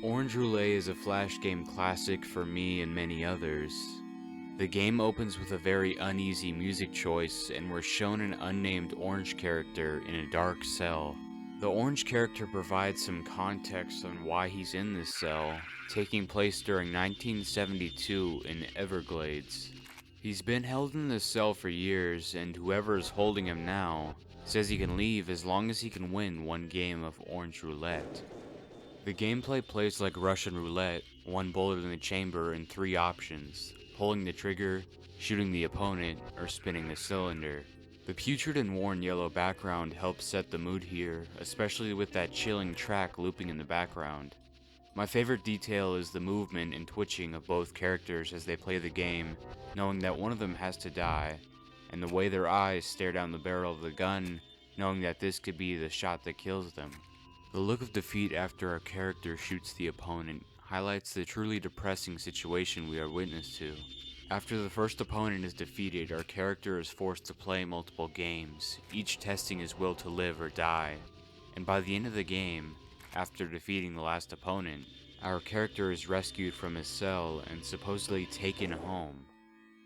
Orange Roulette is a flash game classic for me and many others. The game opens with a very uneasy music choice, and we're shown an unnamed orange character in a dark cell. The orange character provides some context on why he's in this cell, taking place during 1972 in Everglades. He's been held in this cell for years, and whoever is holding him now says he can leave as long as he can win one game of Orange Roulette. The gameplay plays like Russian roulette, one bullet in the chamber and 3 options: pulling the trigger, shooting the opponent, or spinning the cylinder. The putrid and worn yellow background helps set the mood here, especially with that chilling track looping in the background. My favorite detail is the movement and twitching of both characters as they play the game, knowing that one of them has to die, and the way their eyes stare down the barrel of the gun, knowing that this could be the shot that kills them. The look of defeat after our character shoots the opponent highlights the truly depressing situation we are witness to. After the first opponent is defeated, our character is forced to play multiple games, each testing his will to live or die. And by the end of the game, after defeating the last opponent, our character is rescued from his cell and supposedly taken home.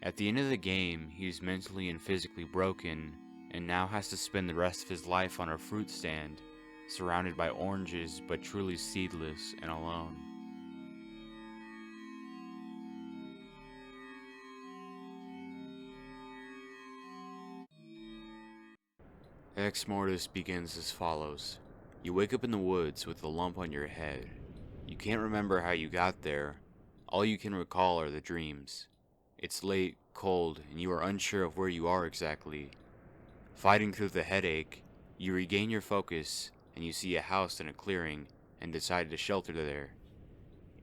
At the end of the game, he is mentally and physically broken, and now has to spend the rest of his life on a fruit stand, surrounded by oranges but truly seedless and alone. Ex Mortis begins as follows. You wake up in the woods with a lump on your head. You can't remember how you got there. All you can recall are the dreams. It's late, cold, and you are unsure of where you are exactly. Fighting through the headache, you regain your focus and you see a house in a clearing and decide to shelter there.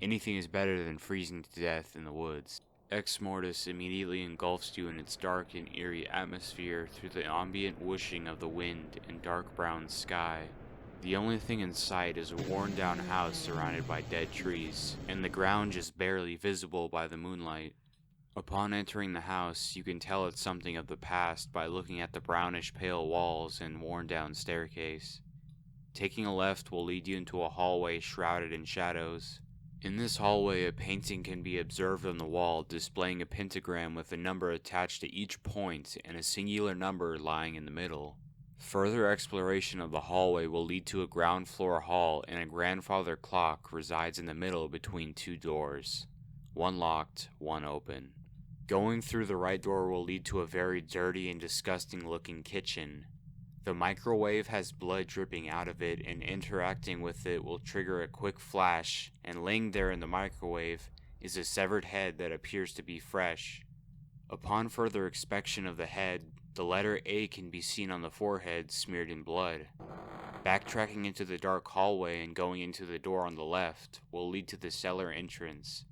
Anything is better than freezing to death in the woods. Ex Mortis immediately engulfs you in its dark and eerie atmosphere through the ambient whooshing of the wind and dark brown sky. The only thing in sight is a worn down house surrounded by dead trees, and the ground just barely visible by the moonlight. Upon entering the house, you can tell it's something of the past by looking at the brownish pale walls and worn down staircase. Taking a left will lead you into a hallway shrouded in shadows. In this hallway, a painting can be observed on the wall displaying a pentagram with a number attached to each point and a singular number lying in the middle. Further exploration of the hallway will lead to a ground floor hall, and a grandfather clock resides in the middle between 2 doors. One locked, one open. Going through the right door will lead to a very dirty and disgusting looking kitchen. The microwave has blood dripping out of it, and interacting with it will trigger a quick flash, and laying there in the microwave is a severed head that appears to be fresh. Upon further inspection of the head, the letter A can be seen on the forehead smeared in blood. Backtracking into the dark hallway and going into the door on the left will lead to the cellar entrance,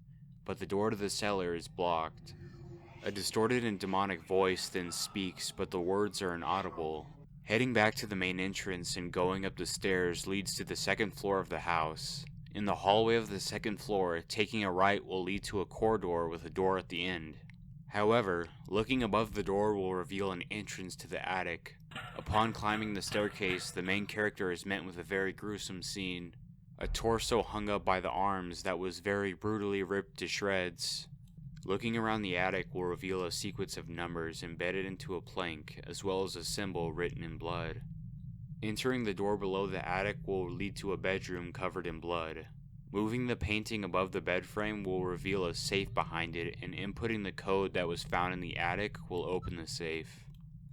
but the door to the cellar is blocked. A distorted and demonic voice then speaks, but the words are inaudible. Heading back to the main entrance and going up the stairs leads to the 2nd floor of the house. In the hallway of the 2nd floor, taking a right will lead to a corridor with a door at the end. However, looking above the door will reveal an entrance to the attic. Upon climbing the staircase, the main character is met with a very gruesome scene. A torso hung up by the arms that was very brutally ripped to shreds. Looking around the attic will reveal a sequence of numbers embedded into a plank, as well as a symbol written in blood. Entering the door below the attic will lead to a bedroom covered in blood. Moving the painting above the bed frame will reveal a safe behind it, and inputting the code that was found in the attic will open the safe.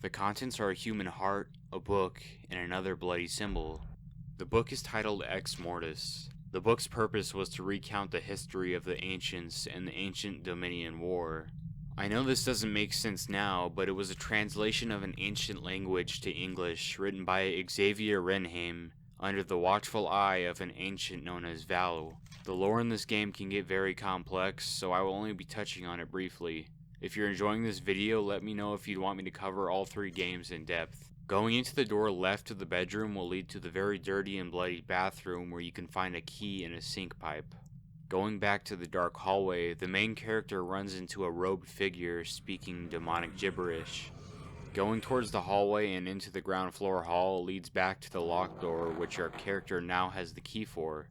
The contents are a human heart, a book, and another bloody symbol. The book is titled Ex Mortis. The book's purpose was to recount the history of the ancients and the ancient Dominion War. I know this doesn't make sense now, but it was a translation of an ancient language to English written by Xavier Renheim under the watchful eye of an ancient known as Valu. The lore in this game can get very complex, so I will only be touching on it briefly. If you're enjoying this video, let me know if you'd want me to cover all 3 games in depth. Going into the door left of the bedroom will lead to the very dirty and bloody bathroom where you can find a key and a sink pipe. Going back to the dark hallway, the main character runs into a robed figure speaking demonic gibberish. Going towards the hallway and into the ground floor hall leads back to the locked door, which our character now has the key for.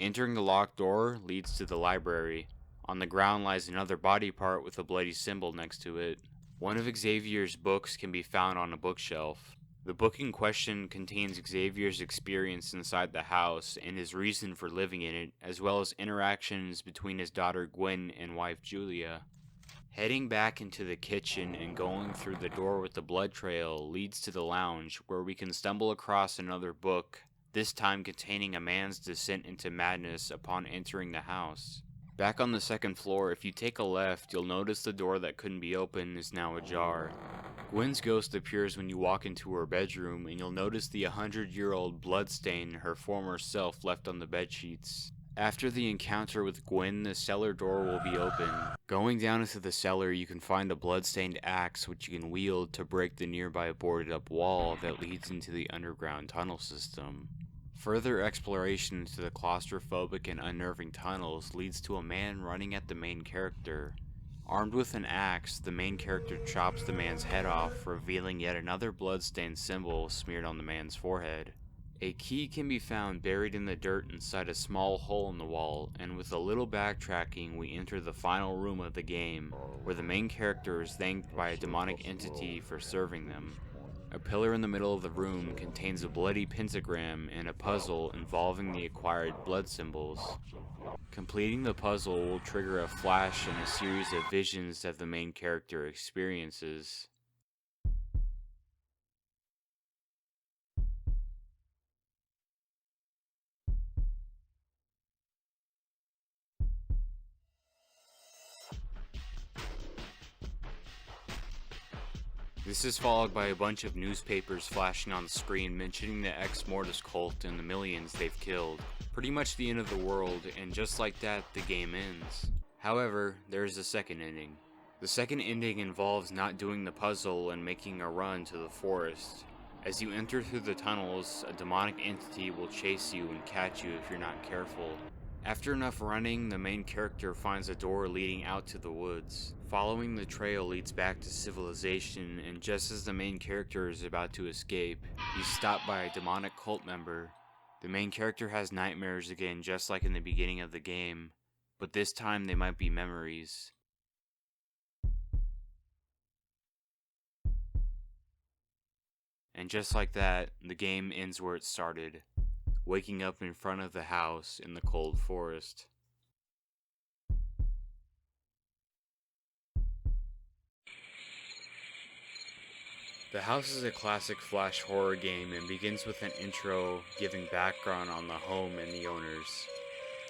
Entering the locked door leads to the library. On the ground lies another body part with a bloody symbol next to it. One of Xavier's books can be found on a bookshelf. The book in question contains Xavier's experience inside the house and his reason for living in it, as well as interactions between his daughter Gwen and wife Julia. Heading back into the kitchen and going through the door with the blood trail leads to the lounge, where we can stumble across another book, this time containing a man's descent into madness upon entering the house. Back on the second floor, if you take a left, you'll notice the door that couldn't be opened is now ajar. Gwen's ghost appears when you walk into her bedroom, and you'll notice the 100-year-old bloodstain her former self left on the bedsheets. After the encounter with Gwen, the cellar door will be open. Going down into the cellar, you can find a bloodstained axe which you can wield to break the nearby boarded up wall that leads into the underground tunnel system. Further exploration into the claustrophobic and unnerving tunnels leads to a man running at the main character. Armed with an axe, the main character chops the man's head off, revealing yet another bloodstained symbol smeared on the man's forehead. A key can be found buried in the dirt inside a small hole in the wall, and with a little backtracking we enter the final room of the game, where the main character is thanked by a demonic entity for serving them. A pillar in the middle of the room contains a bloody pentagram and a puzzle involving the acquired blood symbols. Completing the puzzle will trigger a flash and a series of visions that the main character experiences. This is followed by a bunch of newspapers flashing on the screen mentioning the Ex Mortis cult and the millions they've killed. Pretty much the end of the world, and just like that, the game ends. However, there is a second ending. The second ending involves not doing the puzzle and making a run to the forest. As you enter through the tunnels, a demonic entity will chase you and catch you if you're not careful. After enough running, the main character finds a door leading out to the woods. Following the trail leads back to civilization, and just as the main character is about to escape, he's stopped by a demonic cult member. The main character has nightmares again, just like in the beginning of the game, but this time they might be memories. And just like that, the game ends where it started, waking up in front of the house in the cold forest. The house is a classic flash horror game and begins with an intro giving background on the home and the owners.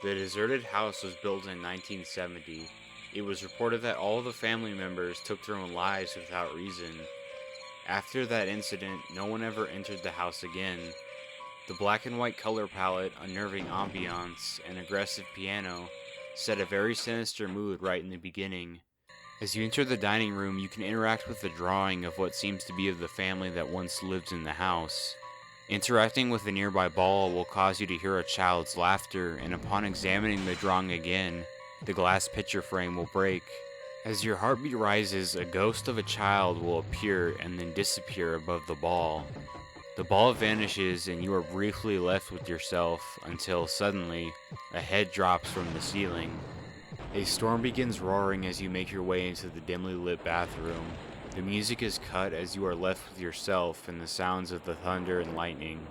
The deserted house was built in 1970. It was reported that all the family members took their own lives without reason. After that incident, no one ever entered the house again. The black and white color palette, unnerving ambiance, and aggressive piano set a very sinister mood right in the beginning. As you enter the dining room, you can interact with the drawing of what seems to be of the family that once lived in the house. Interacting with a nearby ball will cause you to hear a child's laughter, and upon examining the drawing again, the glass picture frame will break. As your heartbeat rises, a ghost of a child will appear and then disappear above the ball. The ball vanishes and you are briefly left with yourself until suddenly, a head drops from the ceiling. A storm begins roaring as you make your way into the dimly lit bathroom. The music is cut as you are left with yourself and the sounds of the thunder and lightning.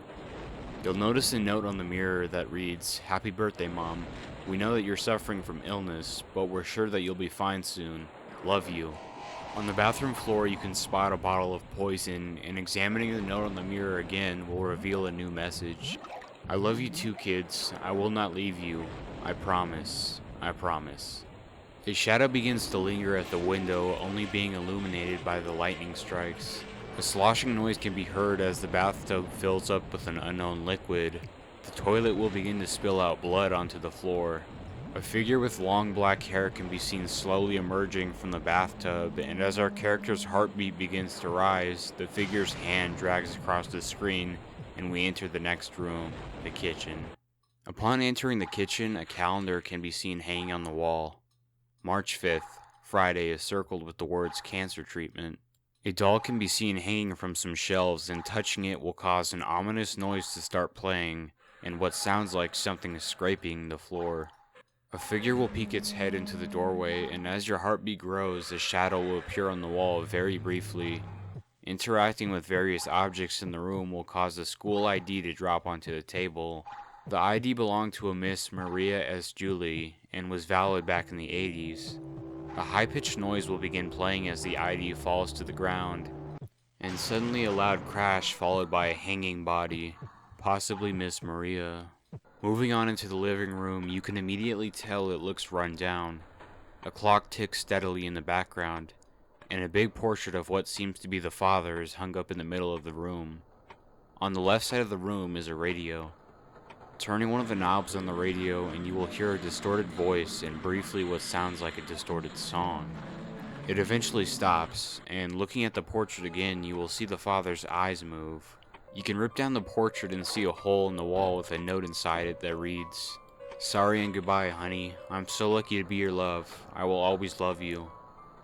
You'll notice a note on the mirror that reads, "Happy birthday, Mom. We know that you're suffering from illness, but we're sure that you'll be fine soon. Love you." On the bathroom floor, you can spot a bottle of poison, and examining the note on the mirror again will reveal a new message. "I love you too, kids. I will not leave you. I promise. I promise." A shadow begins to linger at the window, only being illuminated by the lightning strikes. A sloshing noise can be heard as the bathtub fills up with an unknown liquid. The toilet will begin to spill out blood onto the floor. A figure with long black hair can be seen slowly emerging from the bathtub, and as our character's heartbeat begins to rise, the figure's hand drags across the screen, and we enter the next room, the kitchen. Upon entering the kitchen, a calendar can be seen hanging on the wall. March 5th, Friday, is circled with the words "cancer treatment." A doll can be seen hanging from some shelves, and touching it will cause an ominous noise to start playing. and what sounds like something is scraping the floor. A figure will peek its head into the doorway, and as your heartbeat grows, a shadow will appear on the wall very briefly. Interacting with various objects in the room will cause the school ID to drop onto the table. The ID belonged to a Miss Maria S. Julie and was valid back in the 80s. A high-pitched noise will begin playing as the ID falls to the ground, and suddenly a loud crash followed by a hanging body, possibly Miss Maria. Moving on into the living room, you can immediately tell it looks run down. A clock ticks steadily in the background, and a big portrait of what seems to be the father is hung up in the middle of the room. On the left side of the room is a radio. Turning one of the knobs on the radio and you will hear a distorted voice and briefly what sounds like a distorted song. It eventually stops, and looking at the portrait again, you will see the father's eyes move. You can rip down the portrait and see a hole in the wall with a note inside it that reads, "Sorry and goodbye, honey. I'm so lucky to be your love. I will always love you."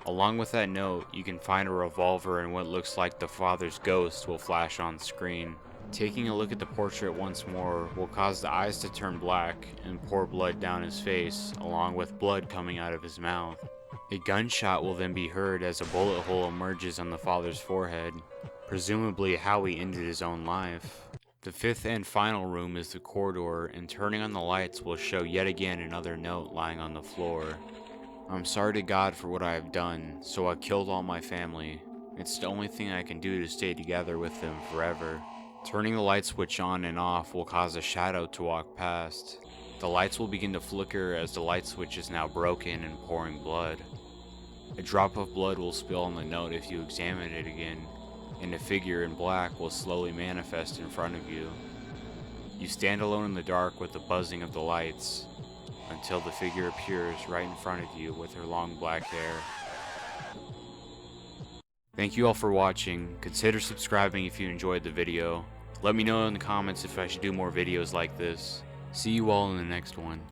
Along with that note, you can find a revolver, and what looks like the father's ghost will flash on screen. Taking a look at the portrait once more will cause the eyes to turn black and pour blood down his face, along with blood coming out of his mouth. A gunshot will then be heard as a bullet hole emerges on the father's forehead, presumably how he ended his own life. The fifth and final room is the corridor, and turning on the lights will show yet again another note lying on the floor. "I'm sorry to God for what I have done, so I killed all my family. It's the only thing I can do to stay together with them forever." Turning the light switch on and off will cause a shadow to walk past. The lights will begin to flicker as the light switch is now broken and pouring blood. A drop of blood will spill on the note if you examine it again, and a figure in black will slowly manifest in front of you. You stand alone in the dark with the buzzing of the lights, until the figure appears right in front of you with her long black hair. Thank you all for watching. Consider subscribing if you enjoyed the video. Let me know in the comments if I should do more videos like this. See you all in the next one.